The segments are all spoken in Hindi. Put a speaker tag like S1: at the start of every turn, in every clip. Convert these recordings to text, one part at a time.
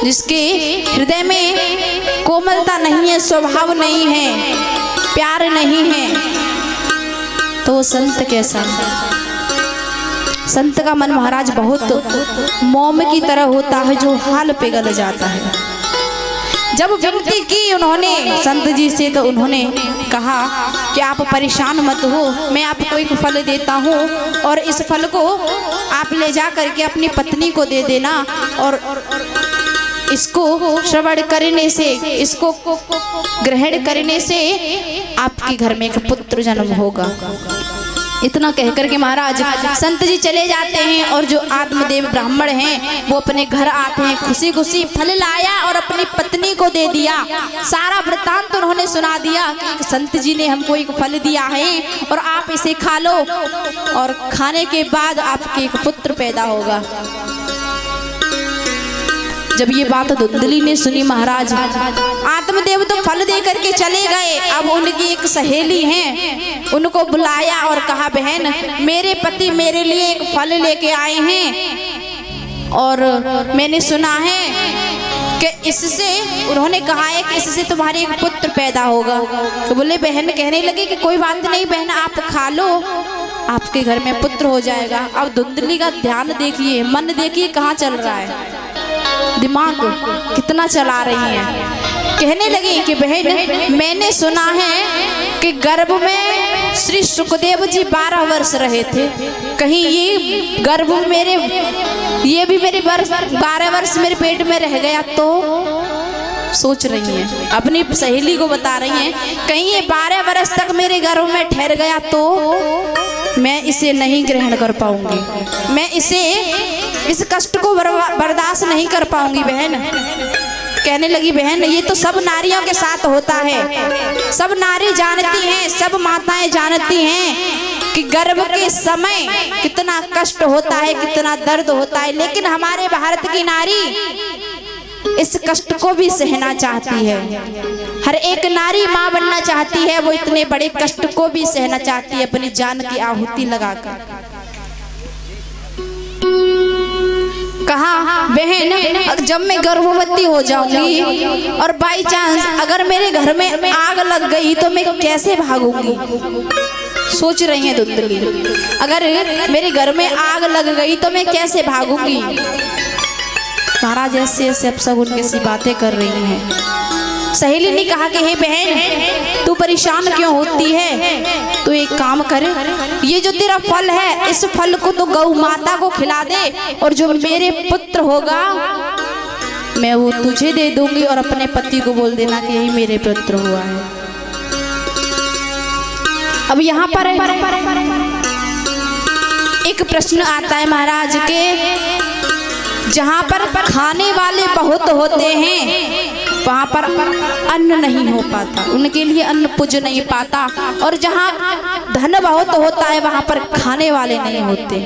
S1: जिसके हृदय में कोमलता नहीं है, स्वभाव नहीं है, प्यार नहीं है, तो वो संत कैसा? संत का मन महाराज बहुत मोम की तरह होता है जो हाल पे गल जाता है। जब विनती की उन्होंने संत जी से, तो उन्होंने कहा कि आप परेशान मत हो, मैं आपको एक फल देता हूँ और इस फल को आप ले जा करके अपनी पत्नी को दे देना, और इसको श्रवण करने से, इसको ग्रहण करने से आपके घर में एक पुत्र जन्म होगा। इतना कहकर के महाराज संत जी चले जाते हैं, और जो आत्मदेव ब्राह्मण हैं वो अपने घर आते हैं। खुशी खुशी फल लाया और अपनी पत्नी को दे दिया। सारा वृत्तांत उन्होंने सुना दिया कि संत जी ने हमको एक फल दिया है और आप इसे खा लो, और खाने के बाद आपके एक पुत्र पैदा होगा। जब ये बात धुंधली ने सुनी महाराज, आत्मदेव तो फल दे करके चले गए। अब उनकी एक सहेली है, उनको बुलाया और कहा, बहन मेरे पति मेरे लिए एक फल लेके आए हैं और मैंने सुना है कि इससे, उन्होंने कहा है कि इससे तुम्हारे एक पुत्र पैदा होगा। तो बोले, बहन कहने लगी कि कोई बात नहीं बहन, आप खा लो, आपके घर में पुत्र हो जाएगा। अब धुंधली का ध्यान देखिए, मन देखिए कहाँ चल रहा है, दिमाग कितना चला रही है। कहने लगी कि बहन मैंने सुना है कि गर्भ में श्री सुखदेव जी 12 वर्ष रहे थे, कहीं ये गर्भ मेरे, ये भी मेरे 12 वर्ष मेरे पेट में रह गया तो? सोच रही हैं, अपनी सहेली को बता रही हैं, कहीं ये 12 वर्ष तक मेरे गर्भ में ठहर गया तो मैं इसे नहीं ग्रहण कर पाऊंगी, मैं इस कष्ट को बर्दाश्त नहीं कर पाऊंगी बहन। कहने लगी, बहन ये तो सब नारियों के साथ होता है, सब नारी जानती हैं, सब माताएं जानती हैं कि गर्भ के समय कितना कष्ट होता है, कितना दर्द होता है, लेकिन हमारे भारत की नारी इस कष्ट को भी सहना चाहती है। हर एक नारी माँ बनना चाहती है, वो इतने बड़े कष्ट को भी सहना चाहती है अपनी जान की आहुति लगाकर। कहा, बहन जब मैं गर्भवती हो जाऊंगी और बाई चांस अगर मेरे घर में आग लग गई तो मैं कैसे भागूंगी? सोच रही हैं धुंधली, अगर मेरे घर में आग लग गई तो मैं कैसे भागूंगी? महाराज ऐसे ऐसे अब सब उनके सी बातें कर रही हैं। सहेली ने कहा कि हे बहन तू परेशान क्यों होती है, तू एक काम कर, ये जो तेरा फल है इस फल को तो गौ माता को खिला दे, और जो मेरे पुत्र होगा मैं वो तुझे दे दूंगी, और अपने पति को बोल देना कि यही मेरे पुत्र हुआ है। अब यहाँ पर एक प्रश्न आता है महाराज के, जहाँ पर खाने वाले बहुत होते हैं वहाँ पर अन्न नहीं हो पाता, उनके लिए अन्न पुज नहीं पाता, और जहाँ धन बहुत होता है वहाँ पर खाने वाले नहीं होते।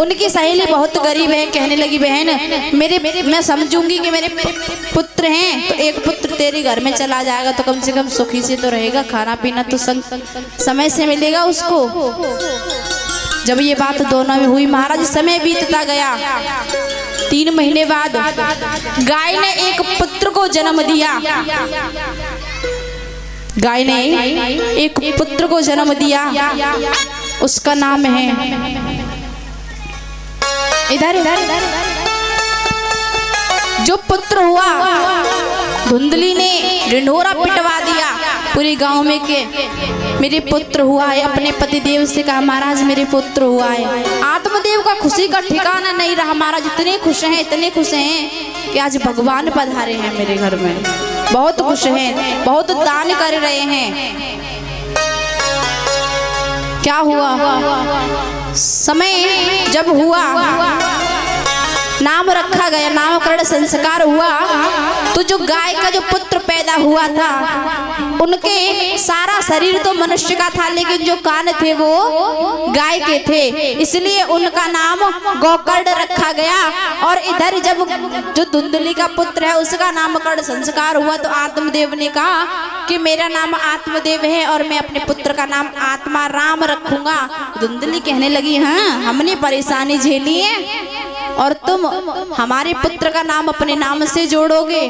S1: उनकी सहेली बहुत गरीब है, कहने लगी, बहन मैं समझूंगी कि मेरे पुत्र हैं तो एक पुत्र तेरे घर में चला जाएगा तो कम से कम सुखी से तो रहेगा, खाना पीना तो समय से मिलेगा उसको। जब ये बात दोनों में हुई महाराज, समय बीतता गया। 3 महीने बाद गाय ने एक पुत्र को जन्म दिया, गाय ने एक पुत्र को जन्म दिया, उसका नाम है, इधर जो पुत्र हुआ धुंधली ने ढिंढोरा पिटवा दिया पूरे गांव में के मेरे पुत्र हुआ है। अपने पतिदेव से कहा, महाराज मेरे पुत्र हुआ है। आत्मदेव का खुशी का ठिकाना नहीं रहा महाराज, इतने खुश हैं, इतने खुश हैं कि आज भगवान पधारे हैं मेरे घर में, बहुत खुश हैं, बहुत दान कर रहे हैं। क्या हुआ, समय जब हुआ नाम रखा गया, नामकरण संस्कार हुआ, तो जो गाय का जो पुत्र पैदा हुआ था उनके सारा शरीर तो मनुष्य का था, लेकिन जो कान थे वो गाय के थे, इसलिए उनका नाम गोकर्ण रखा गया। और इधर जब जो धुंधली का पुत्र है उसका नामकरण संस्कार हुआ तो आत्मदेव ने कहा कि मेरा नाम आत्मदेव है और मैं अपने पुत्र का नाम आत्मा राम रखूंगा। धुंधली कहने लगी, हाँ हमने परेशानी झेली है, और तुम हमारे पुत्र का नाम अपने नाम से जोड़ोगे,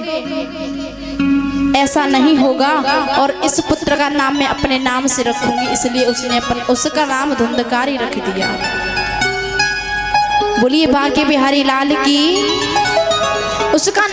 S1: ऐसा नहीं होगा। और इस पुत्र का नाम मैं अपने नाम से रखूंगी। इसलिए उसने उसका नाम धुंधकारी रख दिया। बोलिए बांके बिहारी लाल की। उसका